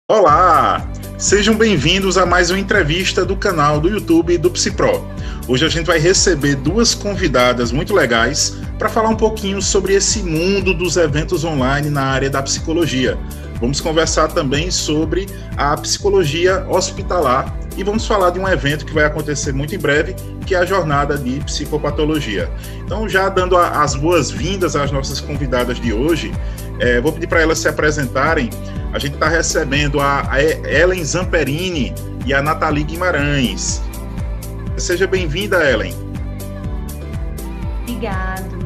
Olá! Sejam bem-vindos a mais uma entrevista do canal do YouTube do PsiPro. Hoje a gente vai receber duas convidadas muito legais para falar um pouquinho sobre esse mundo dos eventos online na área da psicologia. Vamos conversar também sobre a psicologia hospitalar e vamos falar de um evento que vai acontecer muito em breve, que é a jornada de psicopatologia. Então, já dando as boas-vindas às nossas convidadas de hoje, vou pedir para elas se apresentarem. A gente está recebendo a Ellen Zamperini e a Nathalie Guimarães. Seja bem-vinda, Ellen. Obrigado.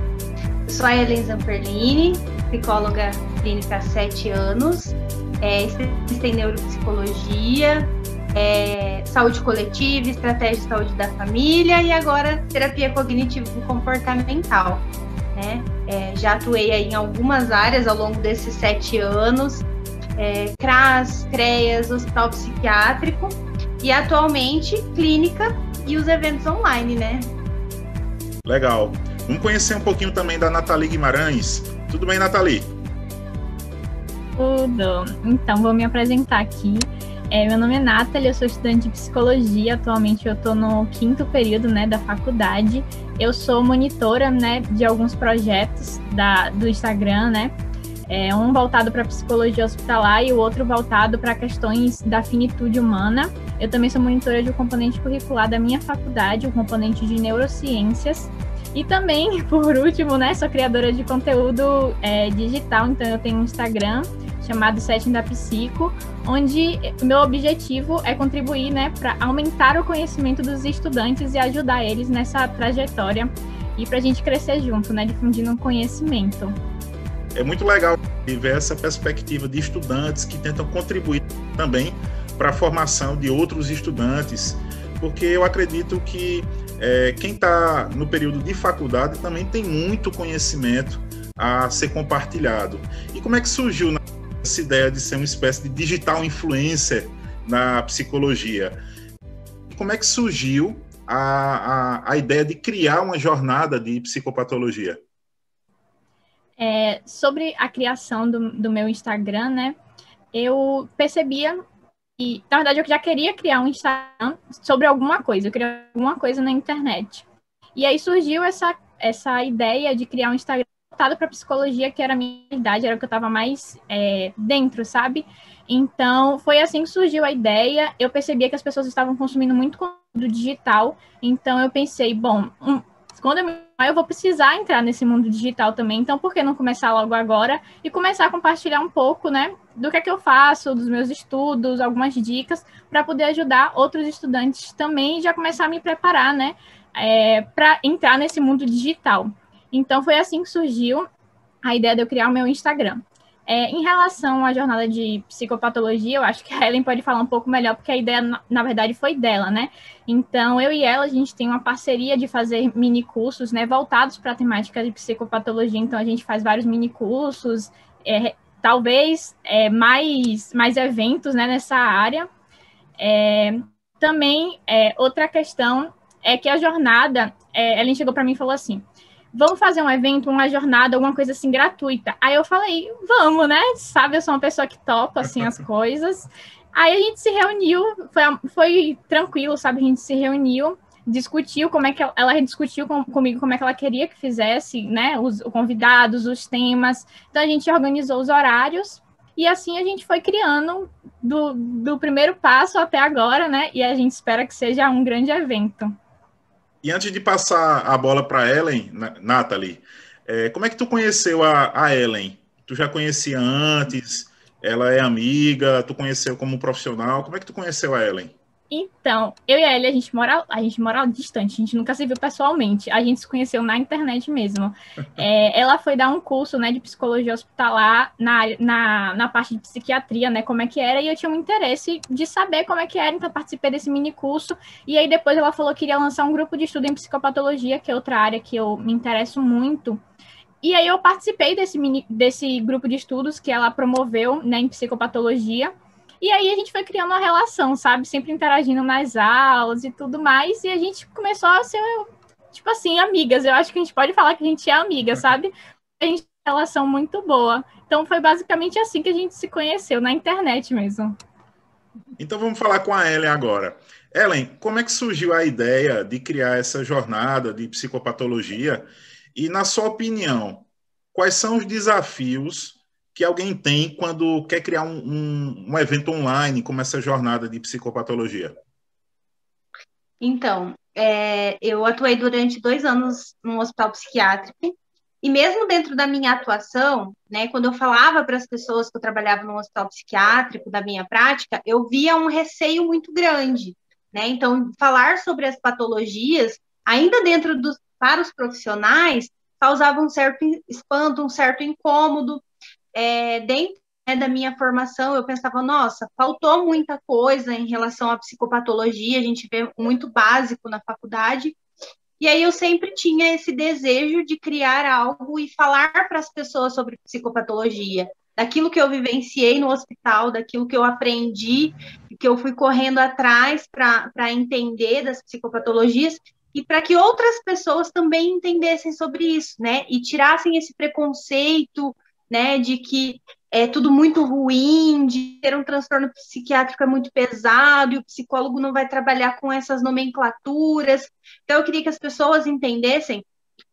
Eu sou a Ellen Zamperini, psicóloga clínica há 7 anos, especialista em neuropsicologia, saúde coletiva, estratégia de saúde da família e agora terapia cognitivo-comportamental. Né? Já atuei aí em algumas áreas ao longo desses 7 anos, CRAS, CREAS, hospital psiquiátrico e atualmente clínica e os eventos online, né? Legal. Vamos conhecer um pouquinho também da Nathalie Guimarães. Tudo bem, Nathalie? Tudo. Então, vou me apresentar aqui. Meu nome é Nathalie, eu sou estudante de psicologia. Atualmente eu estou no 5º período, né, da faculdade. Eu sou monitora, né, de alguns projetos do Instagram, né? Um voltado para psicologia hospitalar e o outro voltado para questões da finitude humana. Eu também sou monitora de um componente curricular da minha faculdade, o componente de neurociências. E também, por último, né, sou criadora de conteúdo digital, então eu tenho um Instagram chamado Setting da Psico, onde meu objetivo é contribuir, né, para aumentar o conhecimento dos estudantes e ajudar eles nessa trajetória e para a gente crescer junto, né, difundindo conhecimento. É muito legal ver essa perspectiva de estudantes que tentam contribuir também para a formação de outros estudantes, porque eu acredito que quem está no período de faculdade também tem muito conhecimento a ser compartilhado. E como é que surgiu essa ideia de ser uma espécie de digital influencer na psicologia? Como é que surgiu a ideia de criar uma jornada de psicopatologia? Sobre a criação do meu Instagram, né, eu percebia que, na verdade, eu já queria criar um Instagram sobre alguma coisa, eu queria alguma coisa na internet. E aí surgiu essa ideia de criar um Instagram voltado para psicologia, que era a minha idade, era o que eu estava mais dentro, sabe? Então, foi assim que surgiu a ideia. Eu percebia que as pessoas estavam consumindo muito conteúdo digital, então eu pensei, bom, quando eu vou precisar entrar nesse mundo digital também, então por que não começar logo agora e começar a compartilhar um pouco, né, do que é que eu faço, dos meus estudos, algumas dicas, para poder ajudar outros estudantes também e já começar a me preparar, né, para entrar nesse mundo digital. Então foi assim que surgiu a ideia de eu criar o meu Instagram. Em relação à jornada de psicopatologia, eu acho que a Ellen pode falar um pouco melhor, porque a ideia, na verdade, foi dela, né? Então, eu e ela, a gente tem uma parceria de fazer minicursos, né, voltados para a temática de psicopatologia. Então, a gente faz vários minicursos, talvez mais eventos, né, nessa área. Também, outra questão é que a jornada, Ellen chegou para mim e falou assim, vamos fazer um evento, uma jornada, alguma coisa assim gratuita. Aí eu falei, vamos, né? Sabe, eu sou uma pessoa que topa, assim, as coisas. Aí a gente se reuniu, foi tranquilo, sabe? A gente se reuniu, discutiu como é que ela discutiu comigo como é que ela queria que fizesse, né? Os convidados, os temas. Então a gente organizou os horários e assim a gente foi criando do primeiro passo até agora, né? E a gente espera que seja um grande evento. E antes de passar a bola para a Ellen, Nathalie, como é que tu conheceu a Ellen? Tu já conhecia antes? Ela é amiga? Tu conheceu como profissional? Como é que tu conheceu a Ellen? Então, eu e a Ellen, a gente mora distante, a gente nunca se viu pessoalmente, a gente se conheceu na internet mesmo. Ela foi dar um curso, né, de psicologia hospitalar na parte de psiquiatria, né, como é que era, e eu tinha um interesse de saber como é que era, então participei desse mini curso, e aí depois ela falou que iria lançar um grupo de estudo em psicopatologia, que é outra área que eu me interesso muito, e aí eu participei desse grupo de estudos que ela promoveu, né, em psicopatologia. E aí a gente foi criando uma relação, sabe? Sempre interagindo nas aulas e tudo mais. E a gente começou a ser, tipo assim, amigas. Eu acho que a gente pode falar que a gente é amiga, sabe? A gente relação muito boa. Então, foi basicamente assim que a gente se conheceu, na internet mesmo. Então vamos falar com a Ellen agora. Ellen, como é que surgiu a ideia de criar essa jornada de psicopatologia? E, na sua opinião, quais são os desafios que alguém tem quando quer criar um evento online como essa jornada de psicopatologia? Então, eu atuei durante 2 anos num hospital psiquiátrico, e mesmo dentro da minha atuação, né, quando eu falava para as pessoas que eu trabalhava num hospital psiquiátrico, da minha prática, eu via um receio muito grande, né? Então, falar sobre as patologias, ainda para os profissionais, causava um certo espanto, um certo incômodo. Dentro, né, da minha formação, eu pensava, nossa, faltou muita coisa em relação à psicopatologia, a gente vê muito básico na faculdade. E aí eu sempre tinha esse desejo de criar algo e falar para as pessoas sobre psicopatologia, daquilo que eu vivenciei no hospital, daquilo que eu aprendi, que eu fui correndo atrás para entender das psicopatologias, e para que outras pessoas também entendessem sobre isso, né? E tirassem esse preconceito, né, de que é tudo muito ruim, de ter um transtorno psiquiátrico é muito pesado, e o psicólogo não vai trabalhar com essas nomenclaturas. Então, eu queria que as pessoas entendessem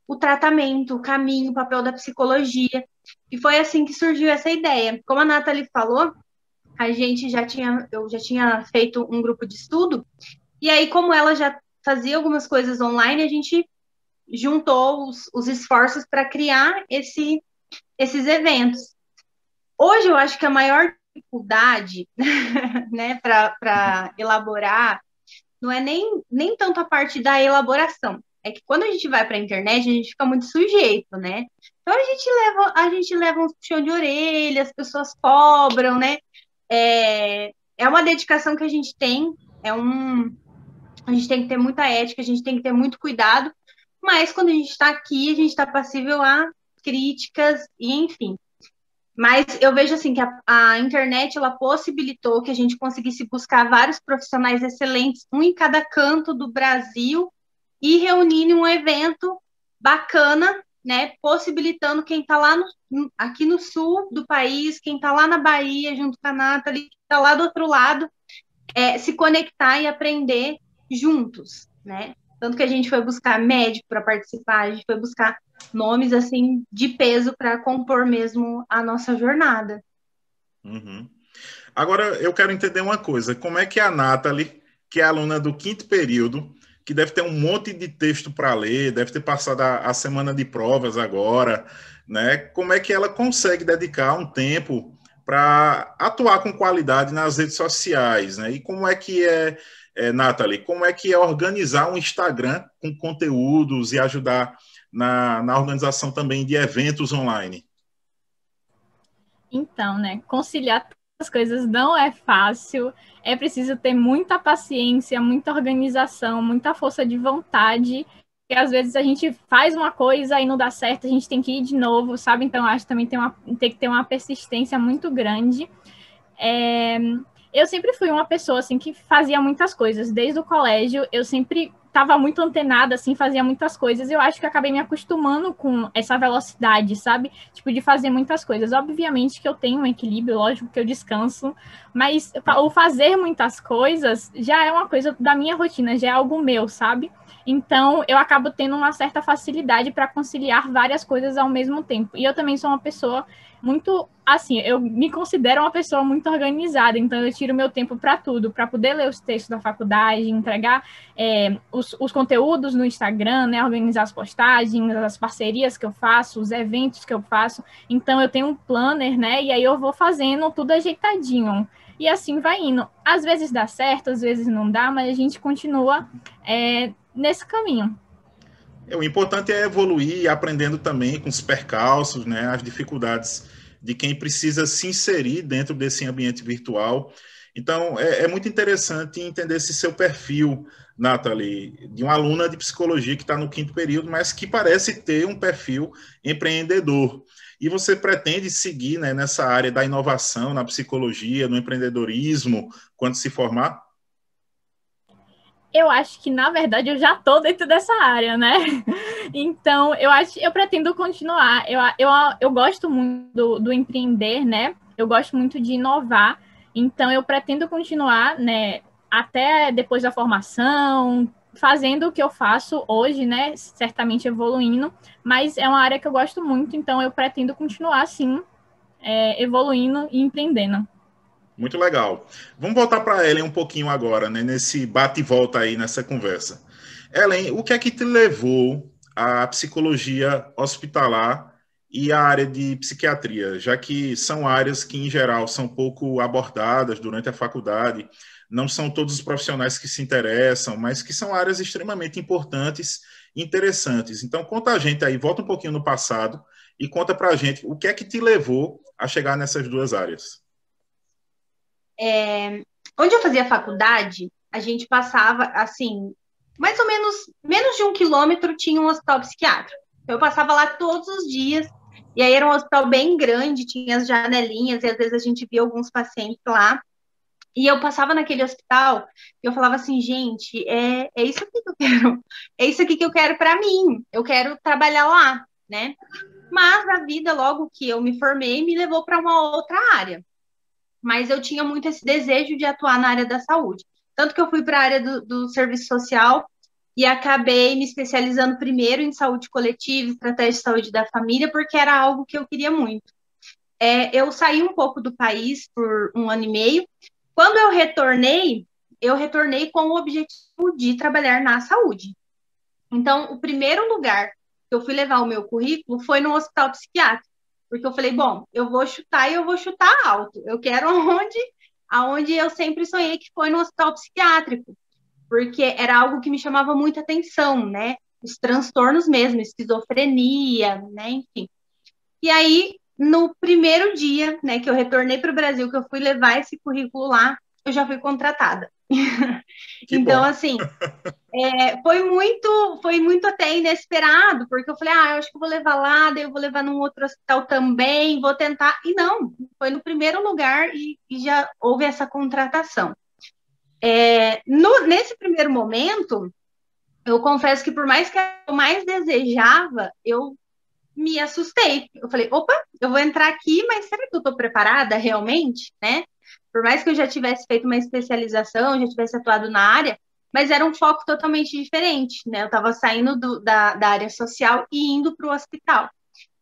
o tratamento, o caminho, o papel da psicologia. E foi assim que surgiu essa ideia. Como a Nathalie falou, eu já tinha feito um grupo de estudo, e aí, como ela já fazia algumas coisas online, a gente juntou os esforços para criar esses eventos. Hoje, eu acho que a maior dificuldade, né, para elaborar não é nem tanto a parte da elaboração. É que quando a gente vai para a internet, a gente fica muito sujeito, né? Então a gente leva um puxão de orelha, as pessoas cobram, né? É uma dedicação que a gente tem, a gente tem que ter muita ética, a gente tem que ter muito cuidado, mas quando a gente está aqui, a gente está passível a críticas e enfim. Mas eu vejo assim que a internet ela possibilitou que a gente conseguisse buscar vários profissionais excelentes, um em cada canto do Brasil, e reunir em um evento bacana, né? Possibilitando quem está lá aqui no sul do país, quem está lá na Bahia, junto com a Nathalie, quem está lá do outro lado, se conectar e aprender juntos, né? Tanto que a gente foi buscar médico para participar, a gente foi buscar nomes assim de peso para compor mesmo a nossa jornada. Uhum. Agora, eu quero entender uma coisa. Como é que a Nathalie, que é aluna do 5º período, que deve ter um monte de texto para ler, deve ter passado a semana de provas agora, né? Como é que ela consegue dedicar um tempo para atuar com qualidade nas redes sociais, né? E como é que Nathalie, como é que é organizar um Instagram com conteúdos e ajudar na organização também de eventos online? Então, né, conciliar as coisas não é fácil, é preciso ter muita paciência, muita organização, muita força de vontade, que às vezes a gente faz uma coisa e não dá certo, a gente tem que ir de novo, sabe? Então, acho que também tem que ter uma persistência muito grande. Eu sempre fui uma pessoa, assim, que fazia muitas coisas. Desde o colégio, eu sempre estava muito antenada, assim, fazia muitas coisas. Eu acho que acabei me acostumando com essa velocidade, sabe? Tipo, de fazer muitas coisas. Obviamente que eu tenho um equilíbrio, lógico que eu descanso, mas o fazer muitas coisas já é uma coisa da minha rotina, já é algo meu, sabe? Então, eu acabo tendo uma certa facilidade para conciliar várias coisas ao mesmo tempo. E eu também sou uma pessoa muito, assim, eu me considero uma pessoa muito organizada, então eu tiro meu tempo para tudo, para poder ler os textos da faculdade, entregar os conteúdos no Instagram, né, organizar as postagens, as parcerias que eu faço, os eventos que eu faço. Então eu tenho um planner, né, e aí eu vou fazendo tudo ajeitadinho. E assim vai indo. Às vezes dá certo, às vezes não dá, mas a gente continua nesse caminho. O importante é evoluir aprendendo também com os percalços, né, as dificuldades de quem precisa se inserir dentro desse ambiente virtual. Então, é muito interessante entender esse seu perfil, Nathalie, de uma aluna de psicologia que está no 5º período, mas que parece ter um perfil empreendedor. E você pretende seguir, né, nessa área da inovação, na psicologia, no empreendedorismo, quando se formar? Eu acho que, na verdade, eu já estou dentro dessa área, né? Então, eu pretendo continuar. Eu gosto muito do empreender, né? Eu gosto muito de inovar. Então, eu pretendo continuar, né, até depois da formação, fazendo o que eu faço hoje, né, certamente evoluindo, mas é uma área que eu gosto muito, então eu pretendo continuar, sim, evoluindo e empreendendo. Muito legal. Vamos voltar para a Ellen um pouquinho agora, né, nesse bate e volta aí, nessa conversa. Ellen, o que é que te levou à psicologia hospitalar e à área de psiquiatria, já que são áreas que, em geral, são pouco abordadas durante a faculdade, não são todos os profissionais que se interessam, mas que são áreas extremamente importantes e interessantes. Então, conta a gente aí, volta um pouquinho no passado e conta para a gente o que é que te levou a chegar nessas duas áreas. Onde eu fazia faculdade, a gente passava, assim, mais ou menos de 1 quilômetro tinha um hospital psiquiátrico. Eu passava lá todos os dias, e aí era um hospital bem grande, tinha as janelinhas, e às vezes a gente via alguns pacientes lá. E eu passava naquele hospital e eu falava assim, gente, é isso aqui que eu quero, é isso aqui que eu quero para mim, eu quero trabalhar lá, né? Mas a vida, logo que eu me formei, me levou para uma outra área. Mas eu tinha muito esse desejo de atuar na área da saúde. Tanto que eu fui para a área do serviço social e acabei me especializando primeiro em saúde coletiva, estratégia de saúde da família, porque era algo que eu queria muito. Eu saí um pouco do país por 1 ano e meio. Quando eu retornei com o objetivo de trabalhar na saúde. Então, o primeiro lugar que eu fui levar o meu currículo foi no hospital psiquiátrico, porque eu falei, bom, eu vou chutar e eu vou chutar alto. Eu quero aonde eu sempre sonhei, que foi no hospital psiquiátrico, porque era algo que me chamava muita atenção, né? Os transtornos mesmo, esquizofrenia, né? Enfim. E aí, no primeiro dia, né, que eu retornei para o Brasil, que eu fui levar esse currículo lá, eu já fui contratada. Que Então, bom. assim, foi muito até inesperado, porque eu falei, eu acho que eu vou levar lá, daí eu vou levar num outro hospital também, vou tentar. E não, foi no primeiro lugar e já houve essa contratação. Nesse primeiro momento, eu confesso que por mais que eu mais desejava, eu me assustei. Eu falei, opa, eu vou entrar aqui, mas será que eu estou preparada realmente, né? Por mais que eu já tivesse feito uma especialização, já tivesse atuado na área, mas era um foco totalmente diferente, né? Eu estava saindo da área social e indo para o hospital.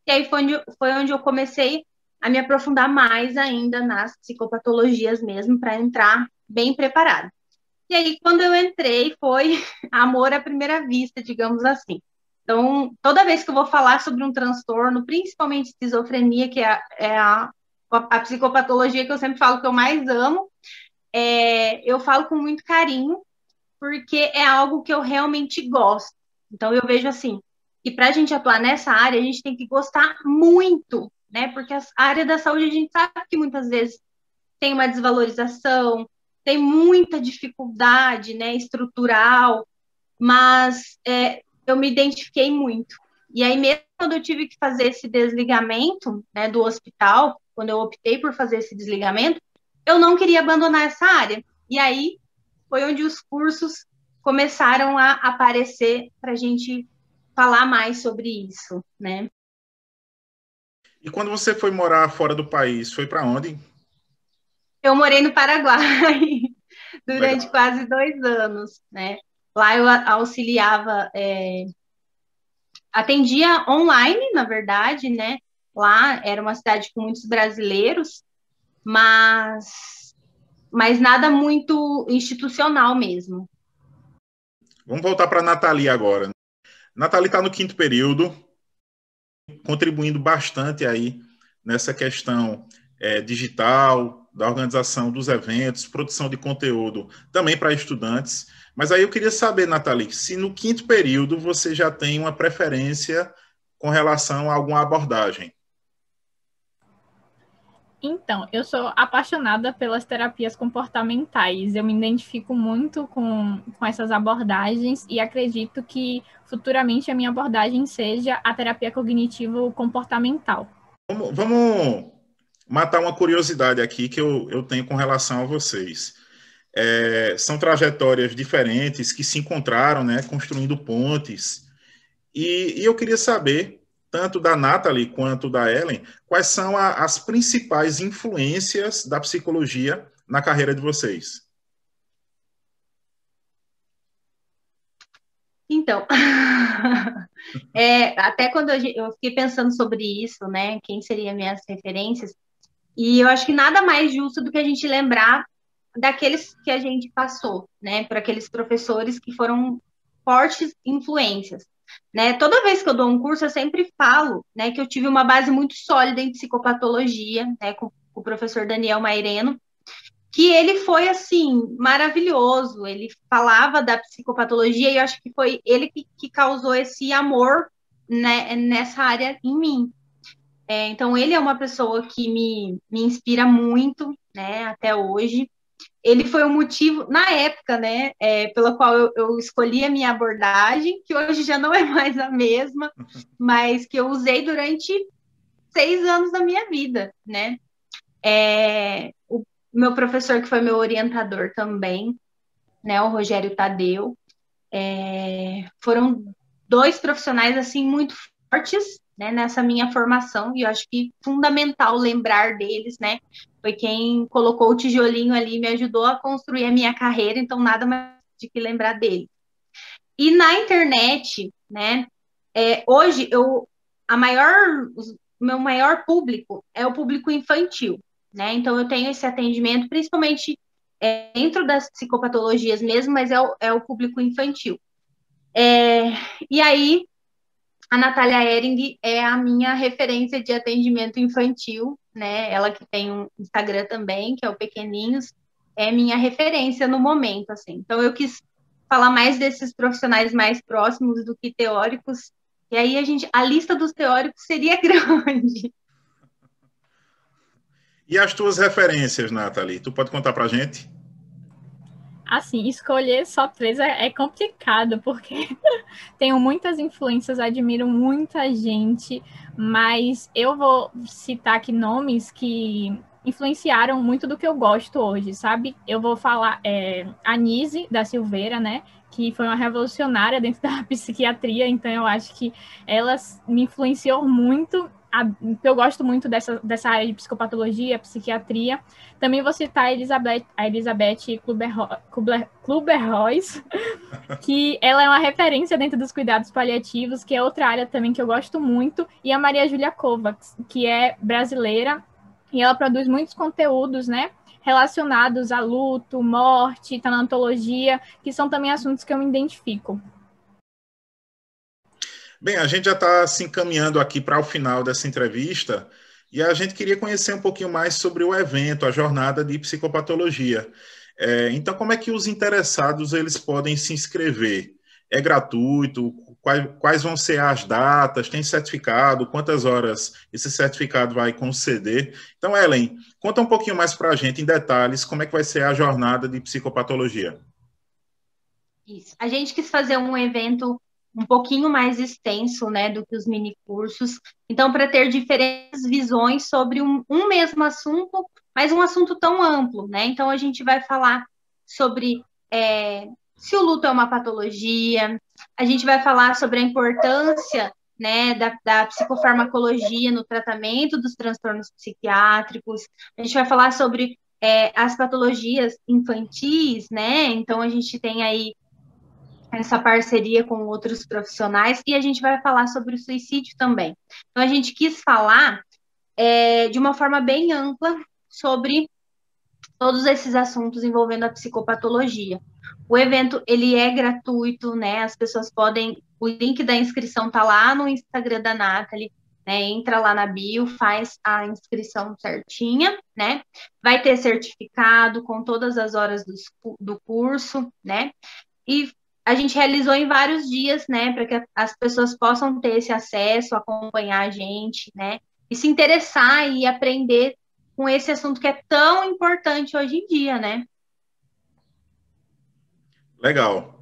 E aí foi onde eu comecei a me aprofundar mais ainda nas psicopatologias mesmo, para entrar bem preparada. E aí, quando eu entrei, foi amor à primeira vista, digamos assim. Então, toda vez que eu vou falar sobre um transtorno, principalmente esquizofrenia, que é a psicopatologia que eu sempre falo que eu mais amo, eu falo com muito carinho, porque é algo que eu realmente gosto. Então, eu vejo assim, que para a gente atuar nessa área, a gente tem que gostar muito, né? Porque a área da saúde, a gente sabe que muitas vezes tem uma desvalorização, tem muita dificuldade, né, estrutural, mas eu me identifiquei muito. E aí, mesmo quando eu tive que fazer esse desligamento, né, do hospital, quando eu optei por fazer esse desligamento, eu não queria abandonar essa área. E aí foi onde os cursos começaram a aparecer para a gente falar mais sobre isso, né? E quando você foi morar fora do país, foi para onde? Eu morei no Paraguai durante Legal. quase 2 anos, né? Lá eu auxiliava, atendia online, na verdade, né? Lá era uma cidade com muitos brasileiros, mas nada muito institucional mesmo. Vamos voltar para a Nathalie agora. Nathalie está no quinto período, contribuindo bastante aí nessa questão digital, da organização dos eventos, produção de conteúdo também para estudantes. Mas aí eu queria saber, Nathalie, se no quinto período você já tem uma preferência com relação a alguma abordagem. Então, eu sou apaixonada pelas terapias comportamentais. Eu me identifico muito com essas abordagens e acredito que futuramente a minha abordagem seja a terapia cognitivo-comportamental. Vamos matar uma curiosidade aqui que eu tenho com relação a vocês. São trajetórias diferentes que se encontraram, né, construindo pontes. E eu queria saber, tanto da Nathalie quanto da Ellen, quais são as principais influências da psicologia na carreira de vocês? Então, até quando eu fiquei pensando sobre isso, né? Quem seriam minhas referências? E eu acho que nada mais justo do que a gente lembrar daqueles que a gente passou, né? Por aqueles professores que foram fortes influências, né? Toda vez que eu dou um curso, eu sempre falo, né, que eu tive uma base muito sólida em psicopatologia, né, com o professor Daniel Maireno, que ele foi, assim, maravilhoso. Ele falava da psicopatologia e eu acho que foi ele que causou esse amor, né, nessa área em mim. Então, ele é uma pessoa que me inspira muito, né, até hoje. Ele foi o motivo, na época, né, pela qual eu escolhi a minha abordagem, que hoje já não é mais a mesma, mas que eu usei durante 6 anos da minha vida, né. O meu professor, que foi meu orientador também, né, o Rogério Tadeu, foram 2 profissionais, assim, muito fortes, né, nessa minha formação, e eu acho que fundamental lembrar deles, né, foi quem colocou o tijolinho ali, me ajudou a construir a minha carreira, então nada mais de que lembrar dele. E na internet, né, hoje o meu maior público é o público infantil, né, então eu tenho esse atendimento, principalmente dentro das psicopatologias mesmo, mas é o público infantil. E aí, a Natália Ehring é a minha referência de atendimento infantil, né? Ela que tem um Instagram também, que é o Pequeninhos, é minha referência no momento, assim. Então, eu quis falar mais desses profissionais mais próximos do que teóricos, e aí a lista dos teóricos seria grande. E as tuas referências, Nathalie? Tu pode contar pra gente? Assim, escolher só 3 é complicado, porque tenho muitas influências, admiro muita gente, mas eu vou citar aqui nomes que influenciaram muito do que eu gosto hoje, sabe? Eu vou falar a Nise da Silveira, né? Que foi uma revolucionária dentro da psiquiatria, então eu acho que ela me influenciou muito. Eu gosto muito dessa área de psicopatologia, psiquiatria. Também vou citar a Elizabeth Kübler-Ross, que ela é uma referência dentro dos cuidados paliativos, que é outra área também que eu gosto muito, e a Maria Júlia Kovacs, que é brasileira, e ela produz muitos conteúdos, né, relacionados a luto, morte, tanatologia, que são também assuntos que eu me identifico. Bem, a gente já está se encaminhando aqui para o final dessa entrevista e a gente queria conhecer um pouquinho mais sobre o evento, a jornada de psicopatologia. Então, como é que os interessados eles podem se inscrever? É gratuito? Quais vão ser as datas? Tem certificado? Quantas horas esse certificado vai conceder? Então, Ellen, conta um pouquinho mais para a gente, em detalhes, como é que vai ser a jornada de psicopatologia. Isso. A gente quis fazer um evento um pouquinho mais extenso, né, do que os minicursos. Então, para ter diferentes visões sobre um mesmo assunto, mas um assunto tão amplo, né? Então, a gente vai falar sobre se o luto é uma patologia, a gente vai falar sobre a importância, né, da psicofarmacologia no tratamento dos transtornos psiquiátricos, a gente vai falar sobre as patologias infantis, né? Então, a gente tem aí essa parceria com outros profissionais, e a gente vai falar sobre o suicídio também. Então, a gente quis falar de uma forma bem ampla sobre todos esses assuntos envolvendo a psicopatologia. O evento, ele é gratuito, né? As pessoas podem... O link da inscrição está lá no Instagram da Nathalie, né? Entra lá na bio, faz a inscrição certinha, né? Vai ter certificado com todas as horas do curso, né? E a gente realizou em vários dias, né, para que as pessoas possam ter esse acesso, acompanhar a gente, né, e se interessar e aprender com esse assunto que é tão importante hoje em dia, né? Legal.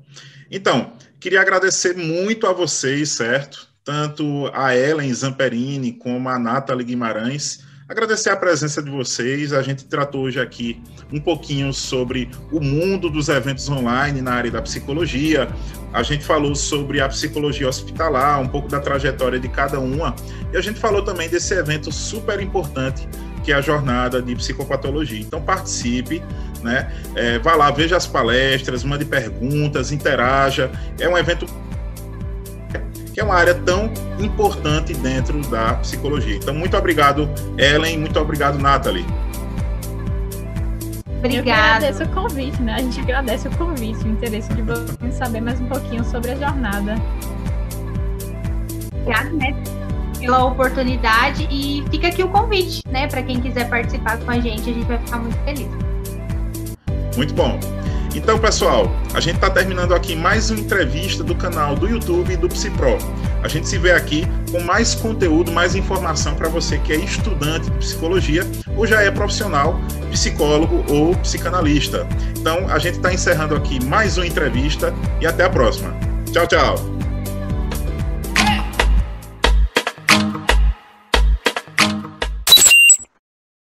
Então, queria agradecer muito a vocês, certo? Tanto a Ellen Zamperini como a Nathalie Guimarães. Agradecer a presença de vocês. A gente tratou hoje aqui um pouquinho sobre o mundo dos eventos online na área da psicologia. A gente falou sobre a psicologia hospitalar, um pouco da trajetória de cada uma. E a gente falou também desse evento super importante que é a jornada de psicopatologia. Então participe, né? Vá lá, veja as palestras, mande perguntas, interaja. É um evento que é uma área tão importante dentro da psicologia. Então, muito obrigado, Ellen, muito obrigado, Nathalie. Obrigada. Eu agradeço o convite, né? A gente agradece o convite, o interesse de vocês em saber mais um pouquinho sobre a jornada. Obrigada, né, pela oportunidade, e fica aqui o convite, né, para quem quiser participar com a gente vai ficar muito feliz. Muito bom. Então, pessoal, a gente está terminando aqui mais uma entrevista do canal do YouTube do PsiPro. A gente se vê aqui com mais conteúdo, mais informação para você que é estudante de psicologia ou já é profissional, psicólogo ou psicanalista. Então, a gente está encerrando aqui mais uma entrevista e até a próxima. Tchau, tchau!